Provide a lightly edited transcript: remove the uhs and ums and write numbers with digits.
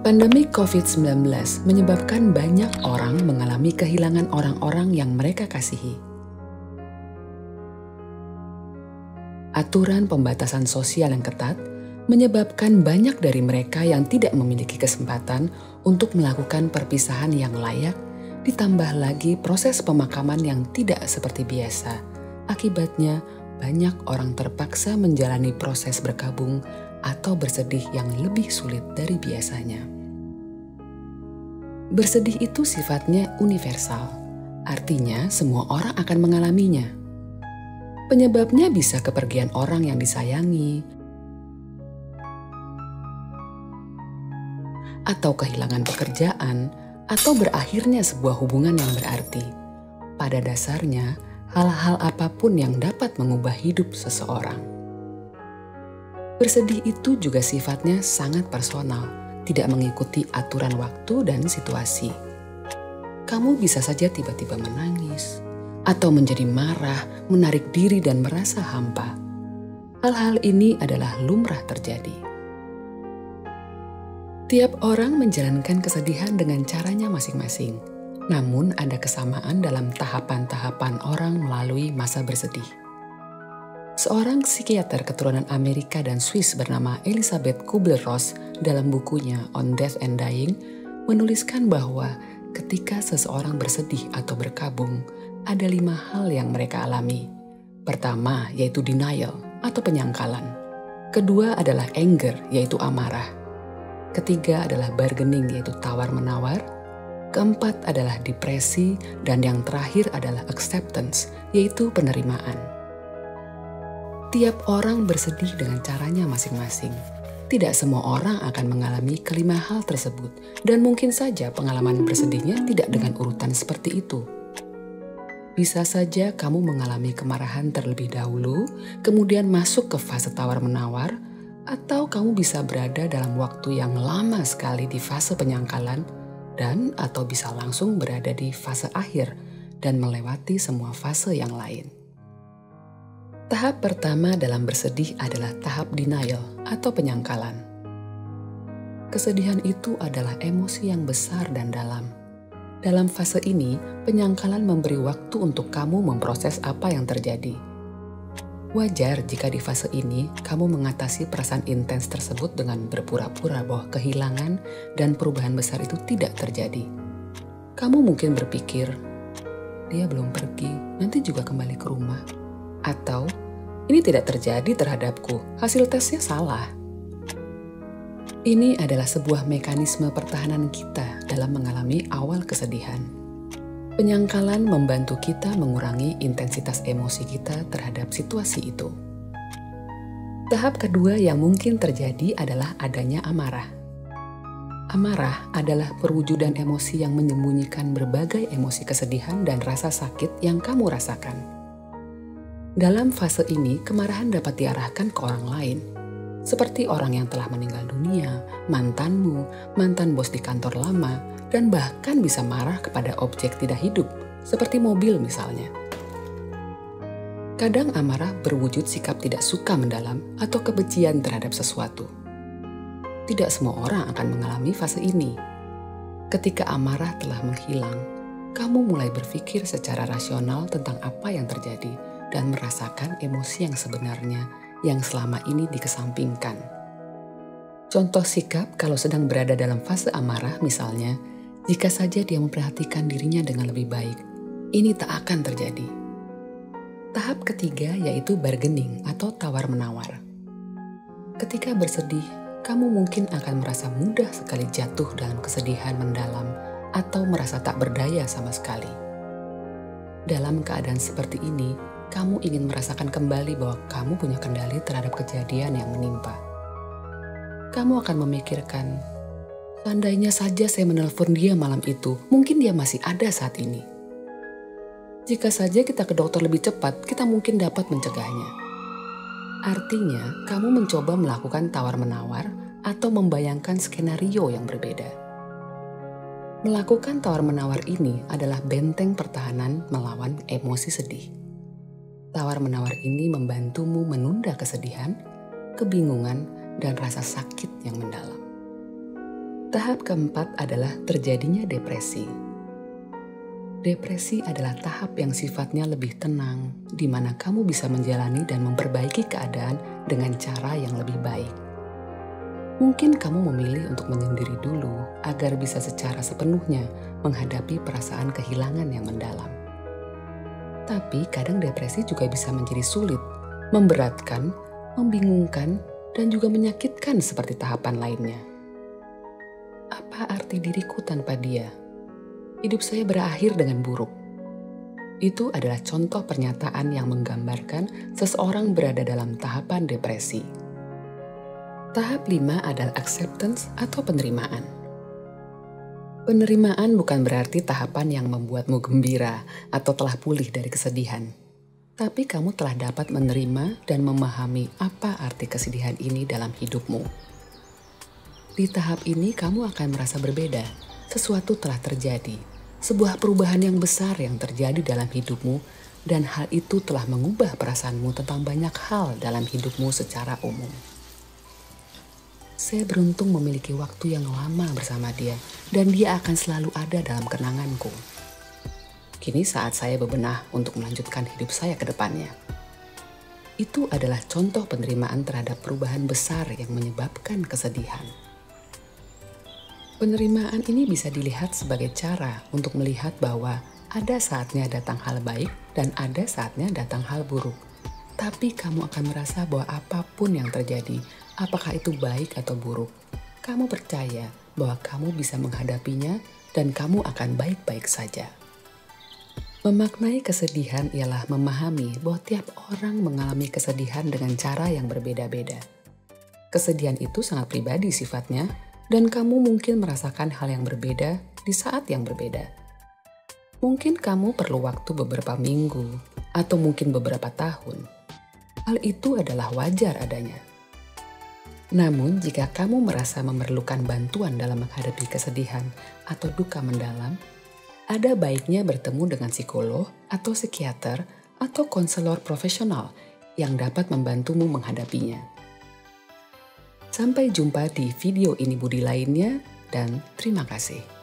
Pandemi COVID-19 menyebabkan banyak orang mengalami kehilangan orang-orang yang mereka kasihi. Aturan pembatasan sosial yang ketat menyebabkan banyak dari mereka yang tidak memiliki kesempatan untuk melakukan perpisahan yang layak, ditambah lagi proses pemakaman yang tidak seperti biasa. Akibatnya, banyak orang terpaksa menjalani proses berkabung atau bersedih yang lebih sulit dari biasanya. Bersedih itu sifatnya universal, artinya semua orang akan mengalaminya. Penyebabnya bisa kepergian orang yang disayangi, atau kehilangan pekerjaan, atau berakhirnya sebuah hubungan yang berarti. Pada dasarnya, hal-hal apapun yang dapat mengubah hidup seseorang. Bersedih itu juga sifatnya sangat personal, tidak mengikuti aturan waktu dan situasi. Kamu bisa saja tiba-tiba menangis, atau menjadi marah, menarik diri dan merasa hampa. Hal-hal ini adalah lumrah terjadi. Tiap orang menjalankan kesedihan dengan caranya masing-masing. Namun ada kesamaan dalam tahapan-tahapan orang melalui masa bersedih. Seorang psikiater keturunan Amerika dan Swiss bernama Elisabeth Kubler-Ross dalam bukunya On Death and Dying menuliskan bahwa ketika seseorang bersedih atau berkabung, ada 5 hal yang mereka alami. Pertama, yaitu denial atau penyangkalan. Kedua adalah anger, yaitu amarah. Ketiga adalah bargaining, yaitu tawar-menawar. Keempat adalah depresi, dan yang terakhir adalah acceptance, yaitu penerimaan. Tiap orang bersedih dengan caranya masing-masing. Tidak semua orang akan mengalami kelima hal tersebut, dan mungkin saja pengalaman bersedihnya tidak dengan urutan seperti itu. Bisa saja kamu mengalami kemarahan terlebih dahulu, kemudian masuk ke fase tawar-menawar, atau kamu bisa berada dalam waktu yang lama sekali di fase penyangkalan, dan atau bisa langsung berada di fase akhir dan melewati semua fase yang lain. Tahap pertama dalam bersedih adalah tahap denial atau penyangkalan. Kesedihan itu adalah emosi yang besar dan dalam. Dalam fase ini, penyangkalan memberi waktu untuk kamu memproses apa yang terjadi. Wajar jika di fase ini kamu mengatasi perasaan intens tersebut dengan berpura-pura bahwa kehilangan dan perubahan besar itu tidak terjadi. Kamu mungkin berpikir, dia belum pergi, nanti juga kembali ke rumah. Atau, ini tidak terjadi terhadapku, hasil tesnya salah. Ini adalah sebuah mekanisme pertahanan kita dalam mengalami awal kesedihan. Penyangkalan membantu kita mengurangi intensitas emosi kita terhadap situasi itu. Tahap kedua yang mungkin terjadi adalah adanya amarah. Amarah adalah perwujudan emosi yang menyembunyikan berbagai emosi kesedihan dan rasa sakit yang kamu rasakan. Dalam fase ini, kemarahan dapat diarahkan ke orang lain, seperti orang yang telah meninggal dunia, mantanmu, mantan bos di kantor lama, dan bahkan bisa marah kepada objek tidak hidup, seperti mobil misalnya. Kadang amarah berwujud sikap tidak suka mendalam atau kebencian terhadap sesuatu. Tidak semua orang akan mengalami fase ini. Ketika amarah telah menghilang, kamu mulai berpikir secara rasional tentang apa yang terjadi dan merasakan emosi yang sebenarnya yang selama ini dikesampingkan. Contoh sikap kalau sedang berada dalam fase amarah misalnya, jika saja dia memperhatikan dirinya dengan lebih baik, ini tak akan terjadi. Tahap ketiga yaitu bargaining atau tawar-menawar. Ketika bersedih, kamu mungkin akan merasa mudah sekali jatuh dalam kesedihan mendalam atau merasa tak berdaya sama sekali. Dalam keadaan seperti ini, kamu ingin merasakan kembali bahwa kamu punya kendali terhadap kejadian yang menimpa. Kamu akan memikirkan, seandainya saja saya menelpon dia malam itu, mungkin dia masih ada saat ini. Jika saja kita ke dokter lebih cepat, kita mungkin dapat mencegahnya. Artinya, kamu mencoba melakukan tawar-menawar atau membayangkan skenario yang berbeda. Melakukan tawar-menawar ini adalah benteng pertahanan melawan emosi sedih. Tawar-menawar ini membantumu menunda kesedihan, kebingungan, dan rasa sakit yang mendalam. Tahap keempat adalah terjadinya depresi. Depresi adalah tahap yang sifatnya lebih tenang, di mana kamu bisa menjalani dan memperbaiki keadaan dengan cara yang lebih baik. Mungkin kamu memilih untuk menyendiri dulu agar bisa secara sepenuhnya menghadapi perasaan kehilangan yang mendalam. Tapi kadang depresi juga bisa menjadi sulit, memberatkan, membingungkan, dan juga menyakitkan seperti tahapan lainnya. Apa arti diriku tanpa dia? Hidup saya berakhir dengan buruk. Itu adalah contoh pernyataan yang menggambarkan seseorang berada dalam tahapan depresi. Tahap 5 adalah acceptance atau penerimaan. Penerimaan bukan berarti tahapan yang membuatmu gembira atau telah pulih dari kesedihan. Tapi kamu telah dapat menerima dan memahami apa arti kesedihan ini dalam hidupmu. Di tahap ini kamu akan merasa berbeda. Sesuatu telah terjadi, sebuah perubahan yang besar yang terjadi dalam hidupmu, dan hal itu telah mengubah perasaanmu tentang banyak hal dalam hidupmu secara umum. Saya beruntung memiliki waktu yang lama bersama dia, dan dia akan selalu ada dalam kenanganku. Kini saat saya bebenah untuk melanjutkan hidup saya ke depannya. Itu adalah contoh penerimaan terhadap perubahan besar yang menyebabkan kesedihan. Penerimaan ini bisa dilihat sebagai cara untuk melihat bahwa ada saatnya datang hal baik dan ada saatnya datang hal buruk. Tapi kamu akan merasa bahwa apapun yang terjadi, apakah itu baik atau buruk, kamu percaya bahwa kamu bisa menghadapinya dan kamu akan baik-baik saja. Memaknai kesedihan ialah memahami bahwa tiap orang mengalami kesedihan dengan cara yang berbeda-beda. Kesedihan itu sangat pribadi sifatnya, dan kamu mungkin merasakan hal yang berbeda di saat yang berbeda. Mungkin kamu perlu waktu beberapa minggu, atau mungkin beberapa tahun. Hal itu adalah wajar adanya. Namun, jika kamu merasa memerlukan bantuan dalam menghadapi kesedihan atau duka mendalam, ada baiknya bertemu dengan psikolog atau psikiater atau konselor profesional yang dapat membantumu menghadapinya. Sampai jumpa di video ini Budi lainnya, dan terima kasih.